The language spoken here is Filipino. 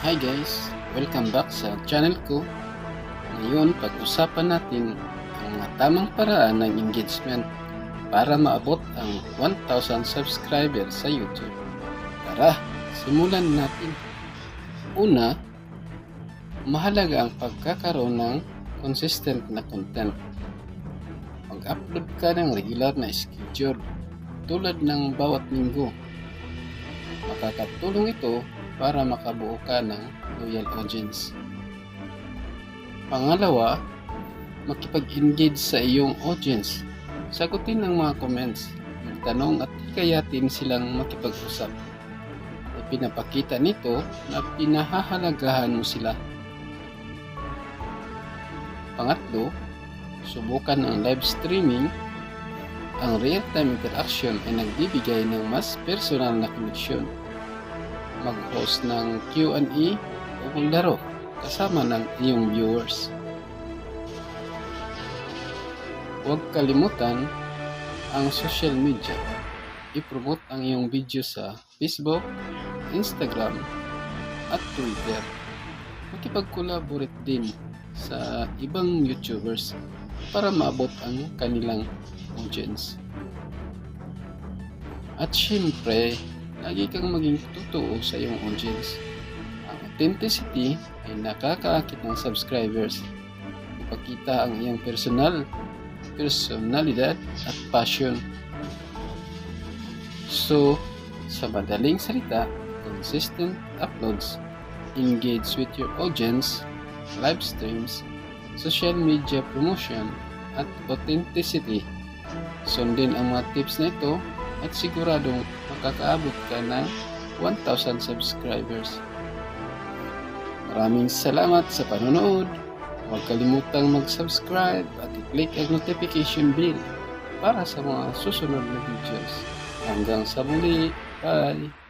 Hi guys! Welcome back sa channel ko. Ngayon, pag-usapan natin ang mga tamang paraan ng engagement para maabot ang 1,000 subscribers sa YouTube. Tara, simulan natin. Una, mahalaga ang pagkakaroon ng consistent na content. Mag-upload ka ng regular na schedule tulad ng bawat linggo. Makakatulong ito para makabuo ka ng loyal audience. Pangalawa, makipag-engage sa iyong audience. Sagutin ang mga comments, magtanong at hikayatin silang makipag-usap. Ipinapakita nito na pinahahalagahan mo sila. Pangatlo, subukan ang live streaming. Ang real-time interaction ay nagbibigay ng mas personal na koneksyon. Mag-host ng Q&A o maglaro kasama ng iyong viewers. Huwag kalimutan ang social media. I-promote ang iyong video sa Facebook, Instagram, at Twitter. Makipag-collaborate din sa ibang YouTubers para maabot ang kanilang audience. At syempre, lagi kang maging totoo sa iyong audience. Ang authenticity ay nakakaakit ng subscribers. Ipakita ang iyong personalidad at passion. So, sa madaling salita, consistent uploads, engage with your audience, live streams, social media promotion, at authenticity. Sundin ang mga tips na ito at siguradong makakaabot ka ng 1,000 subscribers. Maraming salamat sa panonood. Huwag kalimutang mag-subscribe at i-click ang notification bell para sa mga susunod na videos. Hanggang sa muli. Bye!